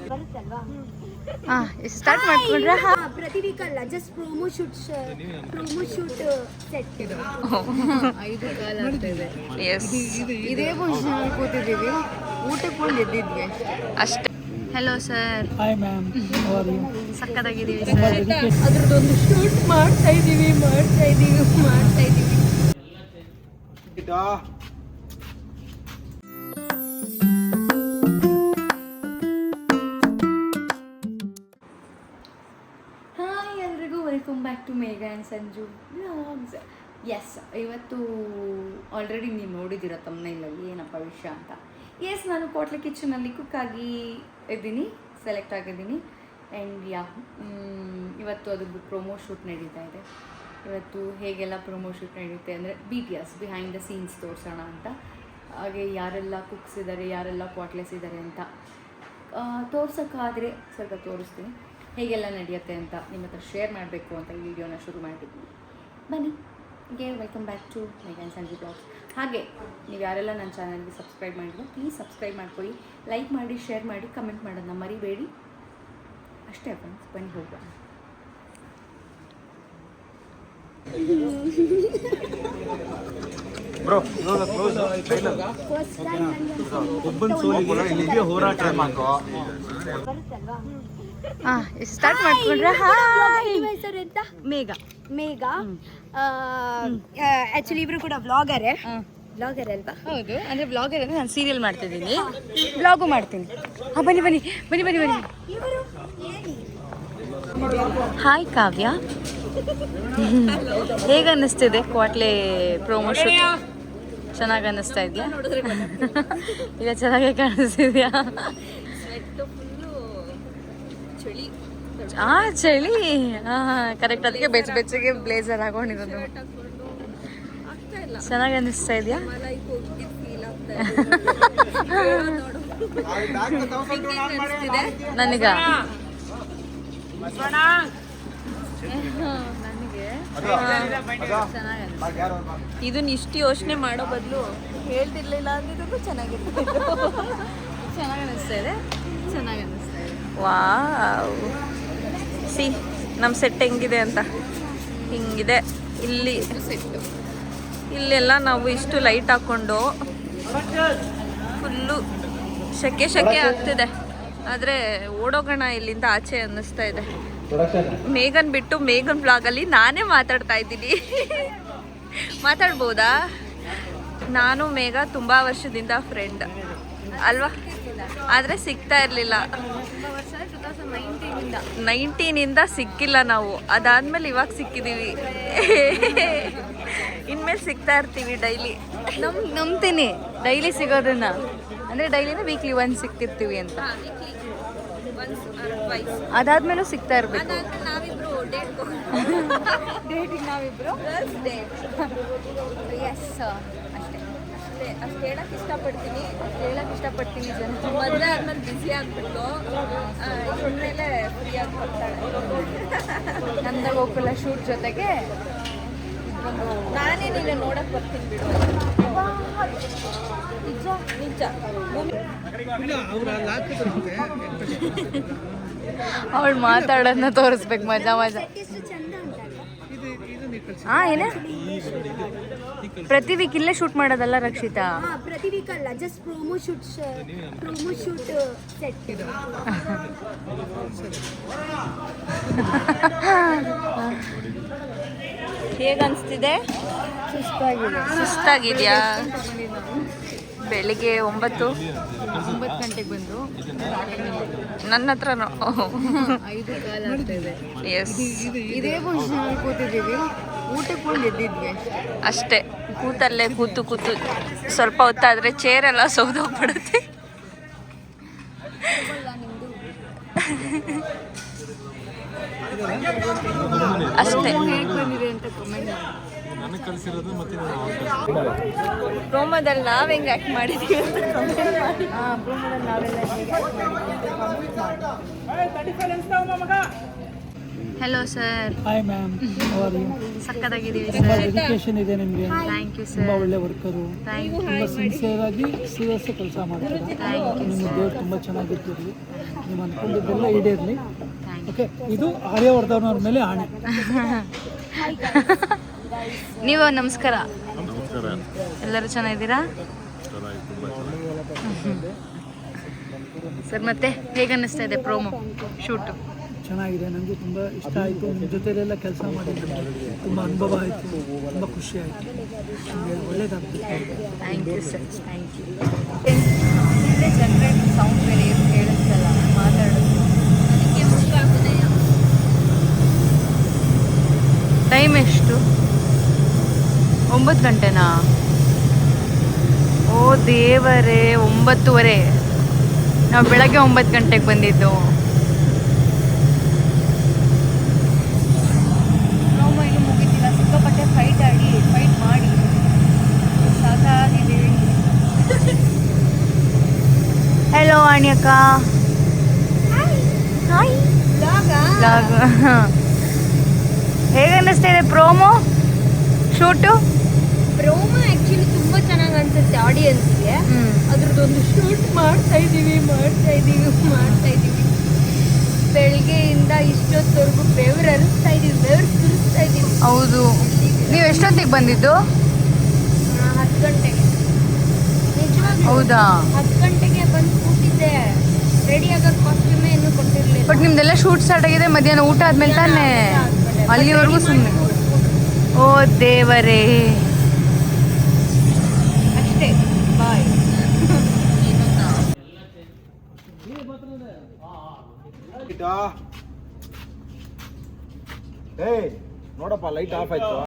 ಬರುತ್ತಲ್ವಾ? Start ಮಾಡ್ಕೊಂಡ್ರೆ ಪ್ರತಿ weak ಅಲ್ಲ, ಜಸ್ಟ್ ಪ್ರೊಮೋ ಶೂಟ್ ಸೆಟ್ 5 ಕಾಲ ಆಗ್ತಾಯಿದೆ. ಇದೇ ಪೊಸಿಷನ್ ಕೂತಿದ್ದೀವಿ, ಊಟಕ್ಕೆ ಬಂದು ಎದ್ದಿದ್ವಿ ಅಷ್ಟೇ. Hello sir. Hi ma'am, how are you? ಸಕ್ಕತ್ತಾಗಿದ್ದೀವಿ ಸರ್. ಅದ್ರದ್ದೊಂದು ಶೂಟ್ ಮಾಡ್ತಾ ಇದ್ದೀವಿ. ಹಾಯ್ ಎಲ್ರಿಗೂ, welcome back to Megha and Sanju vlogs. Yes, ಇವತ್ತು ಆಲ್ರೆಡಿ ನೀವು ನೋಡಿದ್ದೀರ ತಮ್ಮನೇಲಲ್ಲಿ ಏನಪ್ಪ ವಿಷಯ ಅಂತ. ಎಸ್, ನಾನು ಕೋಟ್ಲೆ ಕಿಚನಲ್ಲಿ ಕುಕ್ ಆಗಿ ಇದ್ದೀನಿ, ಸೆಲೆಕ್ಟ್ ಆಗಿದ್ದೀನಿ. ಆ್ಯಂಡ್ ಇವತ್ತು ಅದ್ರದ್ದು ಪ್ರೊಮೋ ಶೂಟ್ ನಡೀತಾ ಇದೆ. ಇವತ್ತು ಹೇಗೆಲ್ಲ ಪ್ರೊಮೋ ಶೂಟ್ ನಡೆಯುತ್ತೆ ಅಂದರೆ BTS ಬಿಹೈಂಡ್ ದ ಸೀನ್ಸ್ ತೋರಿಸೋಣ ಅಂತ. ಹಾಗೆ ಯಾರೆಲ್ಲ ಕುಕ್ಸ್ ಇದ್ದಾರೆ, ಯಾರೆಲ್ಲ ಕ್ವಾಟ್ಲೆಸ್ ಇದ್ದಾರೆ ಅಂತ ತೋರ್ಸೋಕ್ಕಾದರೆ ಸ್ವಲ್ಪ ತೋರಿಸ್ತೀನಿ. ಹೇಗೆಲ್ಲ ನಡೆಯುತ್ತೆ ಅಂತ ನಿಮ್ಮ ಹತ್ರ ಶೇರ್ ಮಾಡಬೇಕು ಅಂತ ಈ ವಿಡಿಯೋನ ಶುರು ಮಾಡಿದ್ದೀನಿ. ಬನ್ನಿ, welcome back to Megha and Sanju blogs. ಹಾಗೆ ನೀವು ಯಾರೆಲ್ಲ ನನ್ನ ಚಾನಲ್ಗೆ ಸಬ್ಸ್ಕ್ರೈಬ್ ಮಾಡಿದ್ರು ಪ್ಲೀಸ್ ಸಬ್ಸ್ಕ್ರೈಬ್ ಮಾಡ್ಕೊಳ್ಳಿ, ಲೈಕ್ ಮಾಡಿ, ಶೇರ್ ಮಾಡಿ, ಕಮೆಂಟ್ ಮಾಡೋದನ್ನ ಮರಿಬೇಡಿ. ಅಷ್ಟೇ ಫ್ರೆಂಡ್ಸ್, ಬನ್ನಿ ಹೋಗೋಣ. ಬರುತ್ತಲ್ವಾ? ಸ್ಟಾರ್ಟ್ ಮಾಡ್ಕೊಂಡ್ರೆ ಹೆಸರು ಎಂತ? ಮೇಘಾ. ಆಕ್ಚುಲಿ ಇಬ್ರು ಕೂಡ ವ್ಲಾಗರೇ ಅಲ್ವಾ? ಹೌದು, ಅಂದರೆ ವ್ಲಾಗರ್ ಅಂದರೆ ನಾನು ಸೀರಿಯಲ್ ಮಾಡ್ತಿದ್ದೀನಿ, ವ್ಲಾಗು ಮಾಡ್ತೀನಿ. ಬನ್ನಿ ಬನ್ನಿ ಬನ್ನಿ ಬನ್ನಿ ಬನ್ನಿ. ಹಾಯ್ ಕಾವ್ಯ, ಹೇಗೆ ಅನ್ನಿಸ್ತಿದೆ ಕ್ವಾಟ್ಲೆ ಪ್ರೊಮೋ ಶೂಟ್? ಚೆನ್ನಾಗಿ ಅನ್ನಿಸ್ತಾ ಇದೆಯಾ? ಇಲ್ಲ, ಚೆನ್ನಾಗೇ ಕಾಣಿಸ್ತಿದ್ಯಾ? ಚಳಿ. ಕರೆಕ್ಟ್, ಅದಕ್ಕೆ ಬೆಚ್ಚಗೆ ಬ್ಲೇಸರ್ ಹಾಕೊಂಡಿರೋದು. ಚೆನ್ನಾಗಿ ಅನ್ನಿಸ್ತಾ ಇದೆಯಾ? ನನಗೆ ಇದನ್ನ ಇಷ್ಟು ಯೋಚನೆ ಮಾಡೋ ಬದಲು ಹೇಳ್ತಿರ್ಲಿಲ್ಲ ಅಂದಿದ್ದು ಚೆನ್ನಾಗಿತ್ತು. ಚೆನ್ನಾಗಿ ಅನ್ನಿಸ್ತಾ ಇದೆ. ವಾವ್, ಸಿ ನಮ್ಮ ಸೆಟ್ ಹೆಂಗಿದೆ ಅಂತ. ಹಿಂಗಿದೆ ಇಲ್ಲೆಲ್ಲ ನಾವು ಇಷ್ಟು ಲೈಟ್ ಹಾಕ್ಕೊಂಡು ಫುಲ್ಲು ಶೆಕೆ ಆಗ್ತಿದೆ. ಆದರೆ ಓಡೋಗೋಣ ಇಲ್ಲಿಂದ ಆಚೆ ಅನ್ನಿಸ್ತಾ ಇದೆ. ಮೇಘನ್ ಬಿಟ್ಟು ಮೇಘನ್ ಬ್ಲಾಗಲ್ಲಿ ನಾನೇ ಮಾತಾಡ್ತಾ ಇದ್ದೀನಿ. ಮಾತಾಡ್ಬೋದಾ? ನಾನು ಮೇಘ ತುಂಬ ವರ್ಷದಿಂದ ಫ್ರೆಂಡ್ ಅಲ್ವಾ, ಆದರೆ ಸಿಗ್ತಾ ಇರಲಿಲ್ಲ. 19 ಸಿಕ್ಕಿಲ್ಲ ನಾವು. ಅದಾದಮೇಲೆ ಇವಾಗ ಸಿಕ್ಕಿದ್ದೀವಿ. ಇನ್ಮೇಲೆ ಸಿಗ್ತಾ ಇರ್ತೀವಿ ಡೈಲಿ. ನಂಬ್ತೀನಿ ಡೈಲಿ ಸಿಗೋದನ್ನ, ಅಂದರೆ ಡೈಲಿನ ವೀಕ್ಲಿ ಒನ್ಸ್ ಸಿಗ್ತಿರ್ತೀವಿ ಅಂತ. ಅದಾದ್ಮೇಲೂ ಸಿಗ್ತಾ ಇರಬೇಕು. ಡೇಟಿಂಗ್ ನಾವಿಬ್ರು ಎಸ್ ಅಷ್ಟು ಹೇಳಕ್ಕೆ ಇಷ್ಟಪಡ್ತೀನಿ ಜನ. ಮದುವೆ ಆದ್ಮೇಲೆ ಬ್ಯುಸಿ ಆಗ್ಬಿಟ್ಟು ಇನ್ಮೇಲೆ ಫ್ರೀಯಾಗಿ ಬರ್ತಾಳೆ. ನಂದ ಗೋಕುಲ ಶೂಟ್ ಜೊತೆಗೆ ನಾನೇ ನಿನ್ನ ನೋಡಕ್ ಬರ್ತೀನಿ ಬಿಡು. ನಿಜ. ಅವಳು ಮಾತಾಡೋದನ್ನ ತೋರಿಸ್ಬೇಕು, ಮಜಾ. ಎಷ್ಟು ಚಂದ ಉಂಟಲ್ವಾ? ಏನೇ ಪ್ರತಿ ವೀಕ್ ಇಲ್ಲೇ ಶೂಟ್ ಮಾಡೋದಲ್ಲ ರಕ್ಷಿತಾ? ಪ್ರತಿ ವೀಕ್ ಅಲ್ಲ, ಜಸ್ಟ್ ಪ್ರೊಮೋ ಶೂಟ್ ಸೆಟ್. ಹೇಗೆ ಅನಿಸ್ತಿದೆ? ಸುಸ್ತಾಗಿದೆಯಾ? ಬೆಳಿಗ್ಗೆ 9 ಗಂಟೆಗೆ ಬಂದು ನನ್ನ ಹತ್ರ 5 ಕಾಲ ಆಗ್ತಾಯಿದೆ. ಎಸ್, ಇದೇ ಪೊಸಿಷನ್ ಕೂತಿದ್ದೀವಿ, ಊಟಕ್ಕೆ ಬಂದು ಎದ್ದಿದ್ವಿ ಅಷ್ಟೇ. ಕೂತಲ್ಲೇ ಕೂತು ಸ್ವಲ್ಪ ಹೊತ್ತಾದರೆ ಚೇರೆಲ್ಲ ಸೌದೋಗ್ಬಿಡುತ್ತೆ. ಅಷ್ಟೇ. ಹೇಗೆ ಬಂದಿದೆ ಅಂತ ಕಮೆಂಟ್ ಪ್ರೋಮೋದಲ್ಲಿ ನಾವು ಹೆಂಗೆ ಆ್ಯಕ್ಟ್ ಮಾಡಿದ್ದೀವಿ ಅಂತ ಕಮೆಂಟ್ ಮಾಡಿ. ಪ್ರೋಮೋದಲ್ಲಿ ನಾವೆಲ್ಲ ಹೇಗೆ ಆ್ಯಕ್ಟ್ ಮಾಡಿದ್ದೀವಿ ಅಂತ ಕಮೆಂಟ್ ಮಾಡಿ. Hello sir. Hi ma'am, how are you? ಸಕ್ಕತ್ತಾಗಿದ್ದೀವಿ ತುಂಬ ಸರ್. ಡೆಡಿಕೇಶನ್ ಇದೆ ನಿಮಗೆ. ಥ್ಯಾಂಕ್ ಯು ತುಂಬ ಸರ್. ಒಳ್ಳೆ ವರ್ಕರು, ಥ್ಯಾಂಕ್ ಯು. ತುಂಬ ಸಿನ್ಸಿಯರ್ ಆಗಿ ಸೀರಿಯಸ್ ಕೆಲಸ ಮಾಡ್ತಾರೆ. ಥ್ಯಾಂಕ್ ಯು ನಿಮ್ಮ ಸರ್. ದೇವ್ರು ತುಂಬ ಚೆನ್ನಾಗಿಟ್ಟಿರಲಿ, ನೀವು ಅಂದ್ಕೊಂಡಿದ್ದೆಲ್ಲ ಈಡೇರಲಿ. ಥ್ಯಾಂಕ್ ಓಕೆ, ಇದು ಆರ್ಯವರ್ಧನವ್ರ ಮೇಲೆ ಆಣೆ. ನೀವು ನಮಸ್ಕಾರ. ಎಲ್ಲರೂ ಚೆನ್ನಾಗಿದ್ದೀರಾ ಸರ್? ಮತ್ತೆ ಹೇಗೆ ಅನ್ನಿಸ್ತಾ ಇದೆ ಪ್ರೋಮೋ ಶೂಟು? ಚೆನ್ನಾಗಿದೆ, ನನಗೂ ತುಂಬ ಇಷ್ಟ ಆಯಿತು. ನಿಮ್ಮ ಜೊತೆಲೆಲ್ಲ ಕೆಲಸ ಮಾಡಿದ್ದೆ ತುಂಬ ಅನುಭವ ಆಯಿತು, ತುಂಬ ಖುಷಿ ಆಯಿತು. ನಿಮಗೆ ಒಳ್ಳೇದಾಗ್ತದೆ. Thank you sir. Thank you. ಹಿಂದೆ ಜನರೇಟ್ ಸೌಂಡ್ ಬೇರೆ ಏನು ಕೇಳಿಸಲ್ಲ ಮಾತಾಡೋದು, ಅದಕ್ಕೆ ಮುಖ್ಯ ಆಗಿದೆ. ಟೈಮ್ ಎಷ್ಟು? 9 ಗಂಟೆನಾ? ಓ ದೇವರೇ, 9:30. ನಾವು ಬೆಳಗ್ಗೆ 9 ಗಂಟೆಗೆ ಬಂದಿದ್ದು. ನಾವು ಇನ್ನೂ ಮುಗಿತಿಲ್ಲ, ಸಿಕ್ಕಾಪಟ್ಟೆ ಫೈಟ್ ಮಾಡಿ ಸಾಕಾಗಿದ್ದೀವಿ. ಹಲೋ ಅಣ್ಯಕ್ಕ. ಹಾಯ್. ಬ್ಲಾಗ್ ಹೇಗೆ ಅನ್ನಿಸ್ತಾ ಇದೆ ಪ್ರೋಮೋ ಶೂಟು? ಪ್ರೋಮೋ ಆ್ಯಕ್ಚುಲಿ ತುಂಬ ಚೆನ್ನಾಗಿ ಅನ್ಸುತ್ತೆ ಆಡಿಯನ್ಸ್ಗೆ. ಅದ್ರದ್ದೊಂದು ಶೂಟ್ ಮಾಡ್ತಾ ಇದ್ದೀವಿ. ಬೆಳಗ್ಗೆಯಿಂದ ಇಷ್ಟೊತ್ತವರೆಗೂ ಬೆವರು ಸುರಿಸ್ತಾ ಇದ್ದೀವಿ. ಹೌದು. ನೀವು ಎಷ್ಟೊತ್ತಿಗೆ ಬಂದಿದ್ದು? 10 ಗಂಟೆಗೆ. ನಿಜವಾಗ್ಲೂ ಹೌದಾ? 10 ಗಂಟೆಗೆ ಬಂದು ಕೂತಿದ್ದೆ. ರೆಡಿ ಆಗೋಕ್ಕೆ ಕಾಸ್ಟ್ಯೂಮೇ ಇನ್ನೂ ಕೊಟ್ಟಿರಲಿಲ್ಲ. ಬಟ್ ನಿಮ್ದೆಲ್ಲ ಶೂಟ್ ಸ್ಟಾರ್ಟ್ ಆಗಿದೆ ಮಧ್ಯಾಹ್ನ ಊಟ ಆದ್ಮೇಲೆ ತಾನೇ? ಅಲ್ಲಿವರೆಗೂ ಸುಮ್ಮನೆ. ಓ ದೇವರೇ. ಅಷ್ಟೇ, ಬಾಯ್. ನೋಡಪ್ಪ, ಲೈಟ್ ಆಫ್ ಆಯ್ತು.